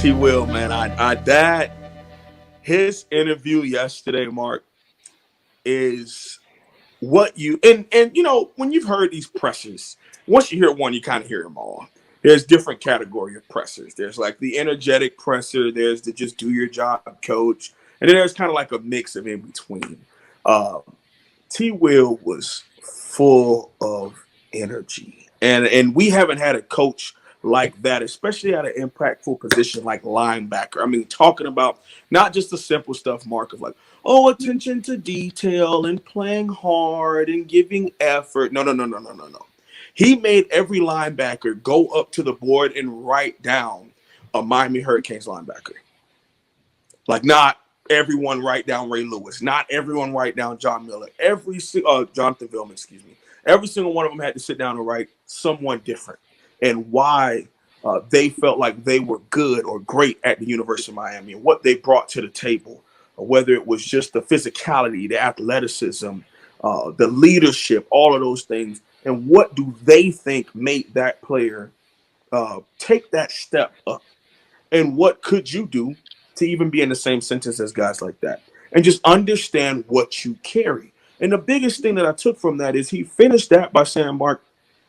T Will, man. That his interview yesterday, Mark, is what and when you've heard these pressers, once you hear one, you kind of hear them all. There's different category of pressers. There's like the energetic presser. There's the just do your job coach, and then there's kind of like a mix of in between. Uh, T Will was full of energy, and we haven't had a coach like that, especially at an impactful position like linebacker. I mean, talking about not just the simple stuff, Mark, of like, oh, attention to detail and playing hard and giving effort. No, no, no, no, no, no, no. He made every linebacker go up to the board and write down a Miami Hurricanes linebacker. Like, not everyone write down Ray Lewis, not everyone write down John Miller, Jonathan Vilman, excuse me. Every single one of them had to sit down and write someone different and why they felt like they were good or great at the University of Miami and what they brought to the table, whether it was just the physicality, the athleticism, the leadership, all of those things. And what do they think made that player take that step up? And what could you do to even be in the same sentence as guys like that? And just understand what you carry. And the biggest thing that I took from that is he finished that by saying, Mark,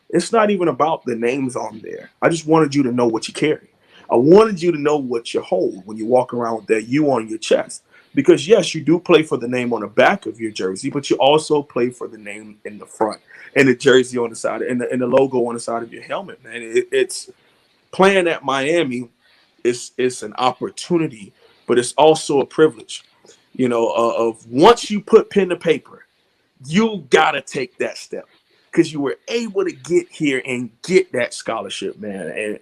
it's not even about the names on there. I just wanted you to know what you carry. I wanted you to know what you hold when you walk around with that U on your chest. Because yes, you do play for the name on the back of your jersey, but you also play for the name in the front and the jersey on the side and the logo on the side of your helmet, man. It's playing at Miami. It's an opportunity, but it's also a privilege. Of once you put pen to paper, you gotta take that step because you were able to get here and get that scholarship, man. And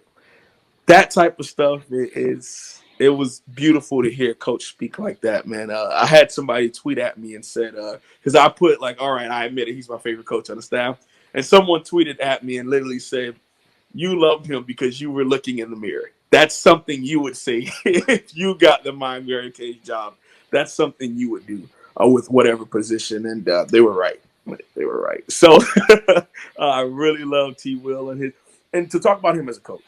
that type of stuff it was beautiful to hear Coach speak like that, man. I had somebody tweet at me and said, because I put like, all right, I admit it, he's my favorite coach on the staff, and someone tweeted at me and literally said, you loved him because you were looking in the mirror. That's something you would say if you got the Miami Hurricanes job. That's something you would do with whatever position, and they were right. They were right. So I really love T. Will and to talk about him as a coach.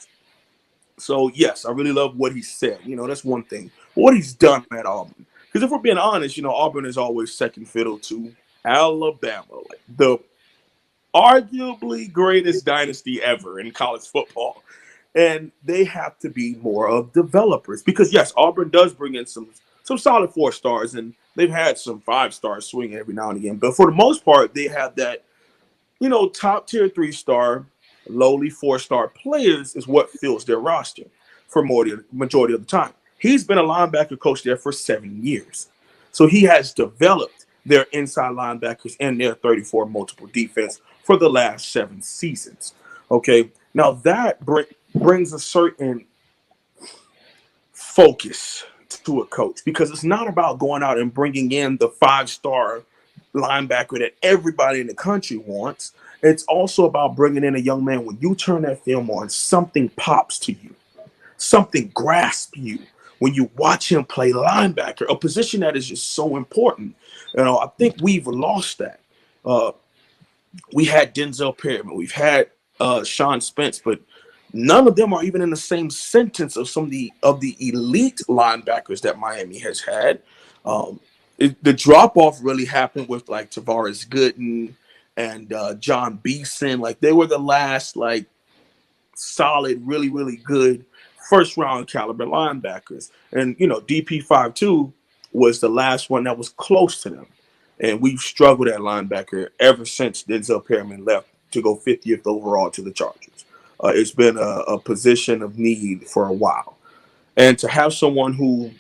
So yes, I really love what he said. That's one thing. But what he's done at Auburn, because if we're being honest, Auburn is always second fiddle to Alabama, like the arguably greatest dynasty ever in college football. And they have to be more of developers because yes, Auburn does bring in some solid 4 stars and they've had some 5 stars swing every now and again. But for the most part, they have that, top tier 3 star, lowly 4 star players is what fills their roster for majority of the time. He's been a linebacker coach there for 7 years. So he has developed their inside linebackers and their 34 multiple defense for the last 7 seasons. Okay, now that brings a certain focus to a coach because it's not about going out and bringing in the 5 star linebacker that everybody in the country wants. It's also about bringing in a young man. When you turn that film on, something pops to you, something grasps you when you watch him play linebacker, a position that is just so important. I think we've lost that. We had Denzel Perryman, we've had Sean Spence, but none of them are even in the same sentence of some of the elite linebackers that Miami has had. The drop off really happened with like Tavares Gooden and John Beeson. Like they were the last like solid, really, really good first round caliber linebackers. And DP52 was the last one that was close to them. And we've struggled at linebacker ever since Denzel Perryman left to go 50th overall to the Chargers. It's been a position of need for a while. And to have someone who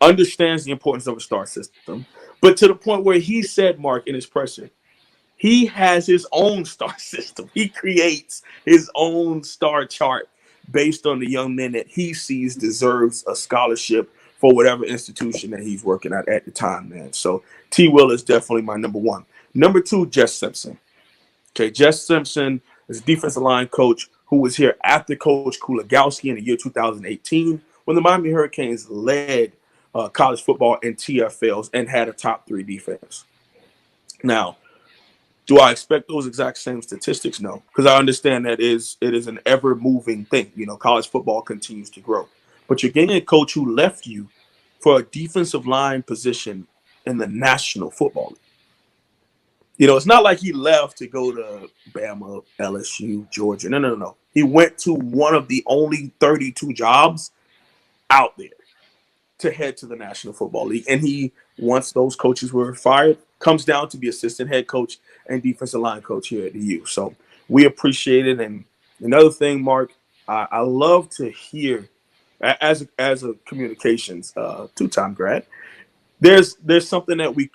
understands the importance of a star system, but to the point where he said, Mark, in his presser, he has his own star system. He creates his own star chart based on the young men that he sees deserves a scholarship for whatever institution that he's working at the time, man. So T. Will is definitely my number one. Number 2, Jess Simpson. Okay, Jess Simpson is a defensive line coach who was here after Coach Kulagowski in the year 2018 when the Miami Hurricanes led college football in TFLs and had a top 3 defense. Now, Do I expect those exact same statistics? No, because I understand that it is an ever moving thing. You know, college football continues to grow, but you're getting a coach who left you for a defensive line position in the National Football League. You know, it's not like he left to go to Bama, LSU, Georgia. No, no, no, no. He went to one of the only 32 jobs out there to head to the National Football League. And he, once those coaches were fired, comes down to be assistant head coach and defensive line coach here at the U. So we appreciate it. And another thing, Mark, I love to hear as a communications two-time grad. There's something that we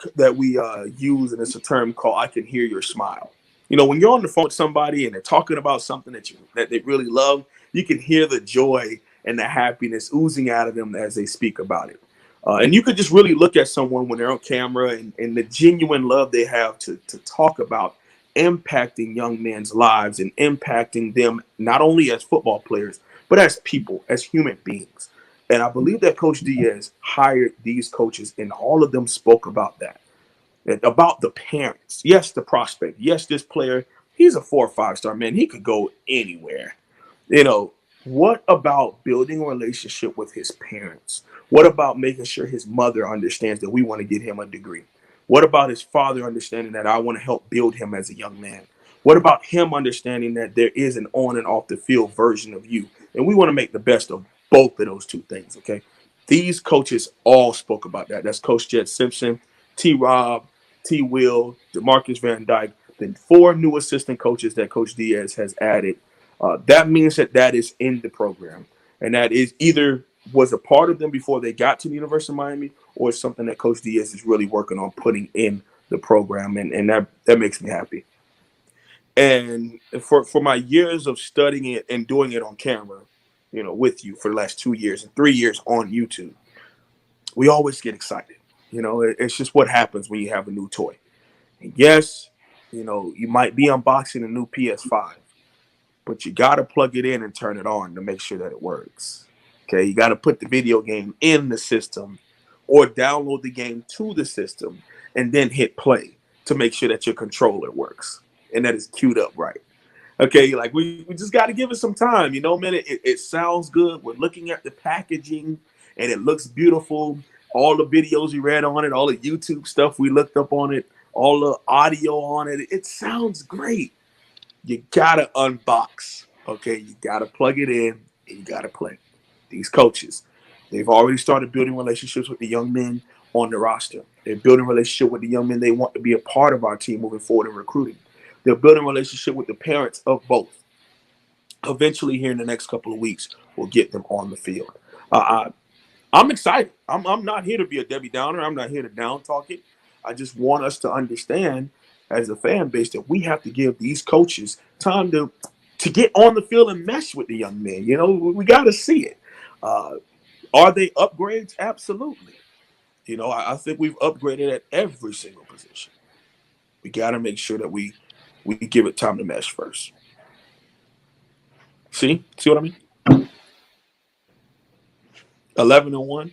use, and it's a term called "I can hear your smile." You know, when you're on the phone with somebody and they're talking about something that they really love, you can hear the joy and the happiness oozing out of them as they speak about it. And you could just really look at someone when they're on camera and the genuine love they have to talk about impacting young men's lives and impacting them not only as football players, but as people, as human beings. And I believe that Coach Diaz hired these coaches, and all of them spoke about that. And about the parents. Yes, the prospect. Yes, this player, he's a 4 or 5 star man. He could go anywhere. You know, what about building a relationship with his parents? What about making sure his mother understands that we want to get him a degree? What about his father understanding that I want to help build him as a young man? What about him understanding that there is an on and off the field version of you? And we want to make the best of both of those two things, okay? These coaches all spoke about that. That's Coach Jed Simpson, T. Rob, T. Will, Demarcus Van Dyke, then 4 new assistant coaches that Coach Diaz has added. That means that that is in the program, and that is either was a part of them before they got to the University of Miami, or it's something that Coach Diaz is really working on putting in the program, and that makes me happy. And for my years of studying it and doing it on camera, you know, with you for the last 2 years and 3 years on YouTube, we always get excited. You know, it's just what happens when you have a new toy. And yes, you know, you might be unboxing a new PS5, but you got to plug it in and turn it on to make sure that it works. Okay, you got to put the video game in the system or download the game to the system and then hit play to make sure that your controller works and that it's queued up right. Okay, like we just got to give it some time. You know, man, it sounds good. We're looking at the packaging and it looks beautiful. All the videos we read on it, all the YouTube stuff we looked up on it, all the audio on it, it sounds great. You gotta unbox. Okay, you gotta plug it in and you gotta play. These coaches, they've already started building relationships with the young men on the roster. They're building a relationship with the young men they want to be a part of our team moving forward in recruiting. They're building a relationship with the parents of both. Eventually, here in the next couple of weeks, we'll get them on the field. I'm excited. I'm not here to be a Debbie Downer. I'm not here to down talk it. I just want us to understand as a fan base that we have to give these coaches time to get on the field and mesh with the young men. You know, we got to see it. Uh, are they upgrades? Absolutely. You know, I think we've upgraded at every single position. We got to make sure that we give it time to mesh first. See what I mean? 11-1.